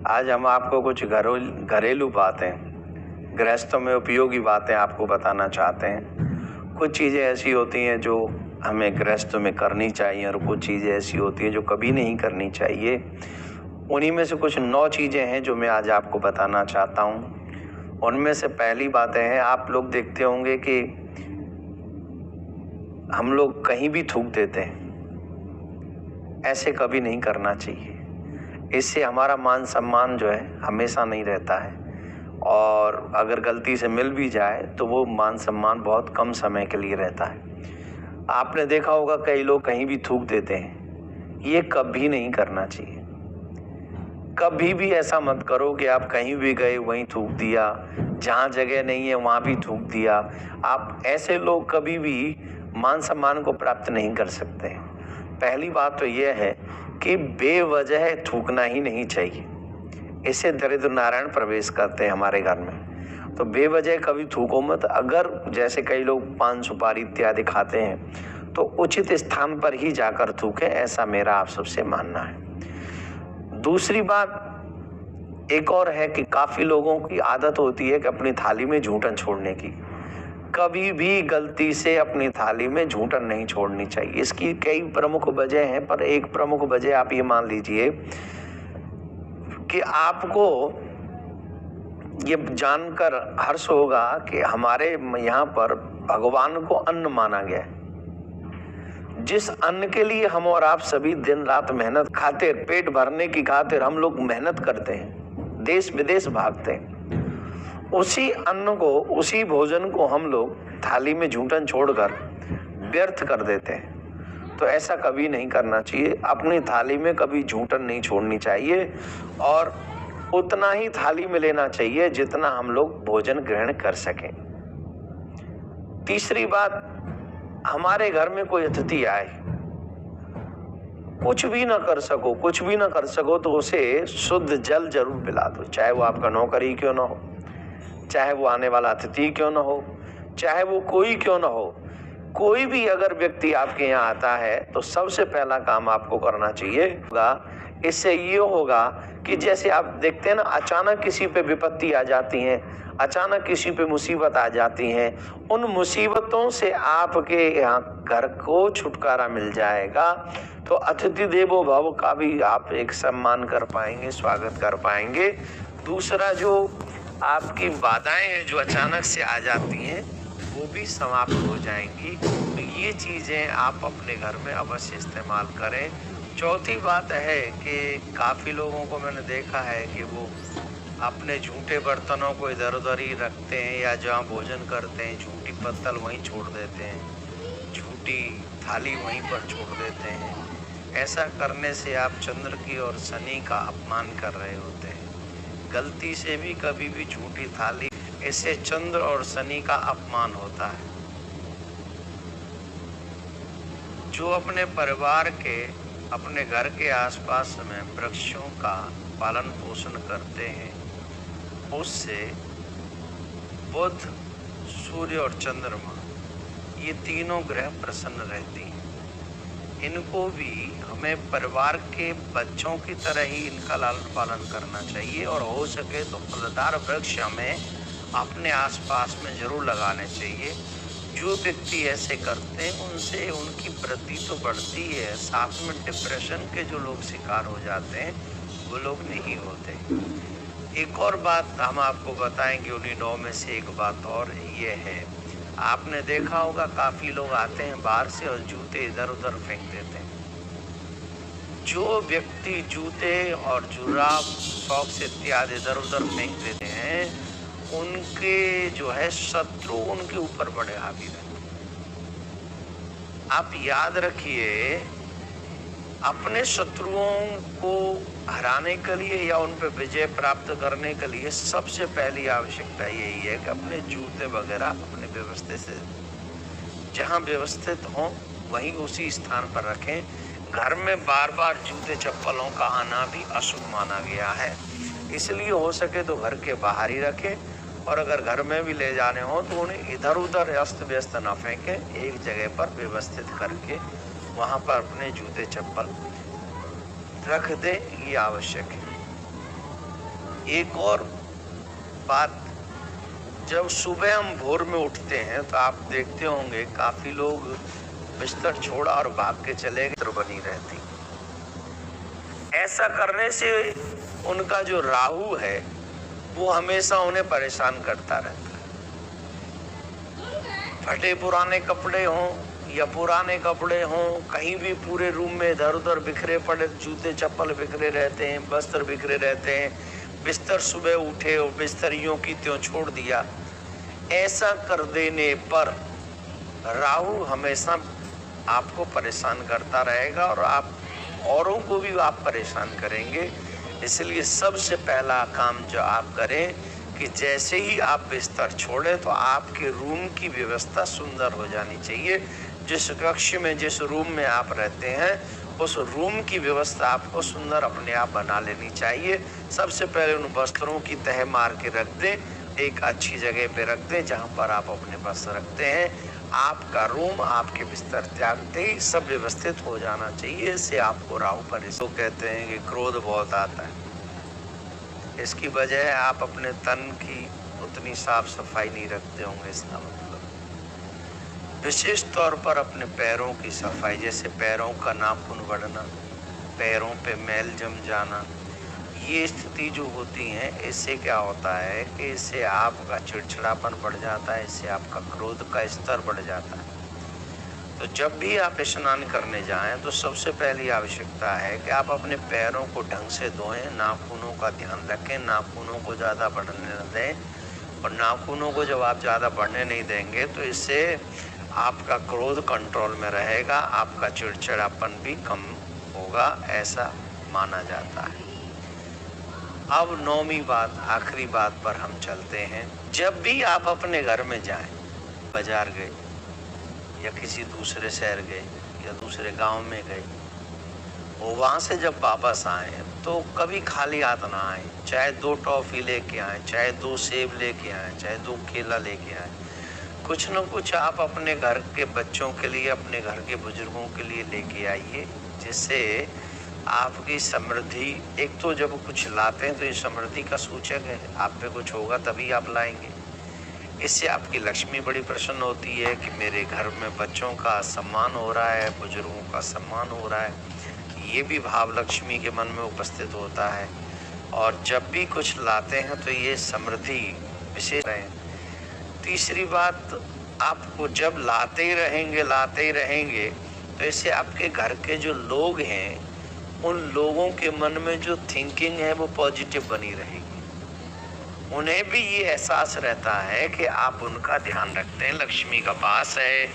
आज हम आपको कुछ घरेलू बातें, गृहस्थों में उपयोगी बातें आपको बताना चाहते हैं। कुछ चीज़ें ऐसी होती हैं जो हमें गृहस्थों में करनी चाहिए और कुछ चीज़ें ऐसी होती हैं जो कभी नहीं करनी चाहिए। उन्हीं में से कुछ 9 चीज़ें हैं जो मैं आज आपको बताना चाहता हूँ। उनमें से पहली बातें हैं, आप लोग देखते होंगे कि हम लोग कहीं भी थूक देते हैं। ऐसे कभी नहीं करना चाहिए। इससे हमारा मान सम्मान जो है हमेशा नहीं रहता है, और अगर गलती से मिल भी जाए तो वो मान सम्मान बहुत कम समय के लिए रहता है। आपने देखा होगा कई लोग कहीं भी थूक देते हैं। ये कभी नहीं करना चाहिए। कभी भी ऐसा मत करो कि आप कहीं भी गए वहीं थूक दिया, जहाँ जगह नहीं है वहाँ भी थूक दिया। आप ऐसे लोग कभी भी मान सम्मान को प्राप्त नहीं कर सकते। पहली बात तो यह है कि बेवजह थूकना ही नहीं चाहिए। इससे दरिद्र नारायण प्रवेश करते हैं हमारे घर में। तो बेवजह कभी थूको मत। अगर जैसे कई लोग पान सुपारी इत्यादि खाते हैं तो उचित स्थान पर ही जाकर थूकें, ऐसा मेरा आप सबसे मानना है। दूसरी बात एक और है कि काफी लोगों की आदत होती है कि अपनी थाली में झूठन छोड़ने की। कभी भी गलती से अपनी थाली में झूठन नहीं छोड़नी चाहिए। इसकी कई प्रमुख वजह हैं, पर एक प्रमुख वजह आप ये मान लीजिए कि आपको ये जानकर हर्ष होगा कि हमारे यहाँ पर भगवान को अन्न माना गया है। जिस अन्न के लिए हम और आप सभी दिन रात मेहनत खाते, पेट भरने की खातिर हम लोग मेहनत करते हैं, देश विदेश भागते हैं, उसी अन्न को, उसी भोजन को हम लोग थाली में झूठन छोड़कर व्यर्थ कर देते हैं। तो ऐसा कभी नहीं करना चाहिए। अपनी थाली में कभी झूठन नहीं छोड़नी चाहिए और उतना ही थाली में लेना चाहिए जितना हम लोग भोजन ग्रहण कर सकें। तीसरी बात, हमारे घर में कोई अतिथि आए, कुछ भी ना कर सको तो उसे शुद्ध जल जरूर पिला दो। चाहे वो आपका नौकर ही क्यों ना हो, चाहे वो आने वाला अतिथि क्यों ना हो, चाहे वो कोई क्यों ना हो। कोई भी अगर व्यक्ति आपके यहाँ आता है तो सबसे पहला काम आपको करना चाहिए होगा। इससे ये होगा कि जैसे आप देखते हैं ना, अचानक किसी पे विपत्ति आ जाती है, अचानक किसी पे मुसीबत आ जाती है, उन मुसीबतों से आपके यहाँ घर को छुटकारा मिल जाएगा। तो अतिथि देवो भव का भी आप एक सम्मान कर पाएंगे, स्वागत कर पाएंगे। दूसरा, जो आपकी बाधाएं हैं जो अचानक से आ जाती हैं वो भी समाप्त हो जाएंगी। तो ये चीज़ें आप अपने घर में अवश्य इस्तेमाल करें। चौथी बात है कि काफ़ी लोगों को मैंने देखा है कि वो अपने झूठे बर्तनों को इधर उधर ही रखते हैं, या जहाँ भोजन करते हैं झूठी पत्तल वहीं छोड़ देते हैं, झूठी थाली वहीं पर छोड़ देते हैं। ऐसा करने से आप चंद्र की और शनि का अपमान कर रहे होते हैं। गलती से भी कभी भी झूठी थाली, इससे चंद्र और शनि का अपमान होता है। जो अपने परिवार के, अपने घर के आसपास में वृक्षों का पालन पोषण करते हैं, उससे बुध, सूर्य और चंद्रमा, ये तीनों ग्रह प्रसन्न रहती हैं। इनको भी हमें परिवार के बच्चों की तरह ही इनका लालन पालन करना चाहिए, और हो सके तो फलदार वृक्ष हमें अपने आसपास में जरूर लगाने चाहिए। जो व्यक्ति ऐसे करते हैं उनसे उनकी वृद्धि तो बढ़ती है, साथ में डिप्रेशन के जो लोग शिकार हो जाते हैं वो लोग नहीं होते। एक और बात हम आपको बताएंगे, उन्हीं 9 में से एक बात और ये है, आपने देखा होगा काफी लोग आते हैं बाहर से और जूते इधर उधर फेंक देते हैं। जो व्यक्ति जूते और जुराब, सॉक्स इत्यादि इधर उधर फेंक देते हैं, उनके जो है शत्रु उनके ऊपर बड़े हावी रहते हैं। आप याद रखिए, अपने शत्रुओं को हराने के लिए या उन पर विजय प्राप्त करने के लिए सबसे पहली आवश्यकता यही है कि अपने जूते वगैरह अपने व्यवस्थित से, जहाँ व्यवस्थित हों वहीं उसी स्थान पर रखें। घर में बार बार जूते चप्पलों का आना भी अशुभ माना गया है, इसलिए हो सके तो घर के बाहर ही रखें, और अगर घर में भी ले जाने हो तो उन्हें इधर उधर अस्त व्यस्त न फेंकें। एक जगह पर व्यवस्थित करके वहाँ पर अपने जूते चप्पल रख दें, ये आवश्यक है। एक और बात, जब सुबह हम भोर में उठते हैं तो आप देखते होंगे काफी लोग बिस्तर छोड़ा और भाग के चले गए, बनी रहती। ऐसा करने से उनका जो राहु है वो हमेशा उन्हें परेशान करता रहता है। फटे पुराने कपड़े हों या पुराने कपड़े हों, कहीं भी पूरे रूम में इधर उधर बिखरे पड़े जूते चप्पल बिखरे रहते हैं, वस्त्र बिखरे रहते हैं, बिस्तर सुबह उठे और बिस्तरियों की त्यों छोड़ दिया। ऐसा कर देने पर राहु हमेशा आपको परेशान करता रहेगा और आप औरों को भी आप परेशान करेंगे। इसलिए सबसे पहला काम जो आप करें कि जैसे ही आप बिस्तर छोड़ें तो आपके रूम की व्यवस्था सुंदर हो जानी चाहिए। जिस कक्ष में, जिस रूम में आप रहते हैं, उस रूम की व्यवस्था आपको सुंदर अपने आप बना लेनी चाहिए। सबसे पहले उन वस्त्रों की तह मार के रख दें, एक अच्छी जगह पे रख दें जहां पर आप अपने वस्त्र रखते हैं। आपका रूम, आपके बिस्तर त्यागते ही सब व्यवस्थित हो जाना चाहिए। इससे आपको राहु पर, इसको कहते हैं कि क्रोध बहुत आता है। इसकी वजह है आप अपने तन की उतनी साफ सफाई नहीं रखते होंगे। इसका मतलब विशेष तौर पर अपने पैरों की सफाई, जैसे पैरों का नाखून बढ़ना, पैरों पे मैल जम जाना, ये स्थिति जो होती है, इससे क्या होता है कि इससे आपका चिड़चिड़ापन बढ़ जाता है, इससे आपका क्रोध का स्तर बढ़ जाता है। तो जब भी आप स्नान करने जाएं तो सबसे पहली आवश्यकता है कि आप अपने पैरों को ढंग से धोएं, नाखूनों का ध्यान रखें, नाखूनों को ज़्यादा बढ़ने न दें। और नाखूनों को जब आप ज़्यादा बढ़ने नहीं देंगे तो इससे आपका क्रोध कंट्रोल में रहेगा, आपका चिड़चिड़ापन भी कम होगा, ऐसा माना जाता है। अब 9वीं बात, आखिरी बात पर हम चलते हैं। जब भी आप अपने घर में जाएं, बाजार गए या किसी दूसरे शहर गए या दूसरे गांव में गए, और वहाँ से जब वापस आए तो कभी खाली हाथ ना आए। चाहे 2 टॉफी लेके आए, चाहे 2 सेब लेके आए, चाहे 2 केला लेके आए, कुछ न कुछ आप अपने घर के बच्चों के लिए, अपने घर के बुजुर्गों के लिए लेके आइए, जिससे आपकी समृद्धि, एक तो जब कुछ लाते हैं तो ये समृद्धि का सूचक है, आप पे कुछ होगा तभी आप लाएंगे। इससे आपकी लक्ष्मी बड़ी प्रसन्न होती है कि मेरे घर में बच्चों का सम्मान हो रहा है, बुजुर्गों का सम्मान हो रहा है। ये भी भाव लक्ष्मी के मन में उपस्थित होता है। और जब भी कुछ लाते हैं तो ये समृद्धि विशेष है। तीसरी बात, आपको जब लाते ही रहेंगे तो इससे आपके घर के जो लोग हैं, उन लोगों के मन में जो थिंकिंग है वो पॉजिटिव बनी रहेगी। उन्हें भी ये एहसास रहता है कि आप उनका ध्यान रखते हैं, लक्ष्मी का वास है।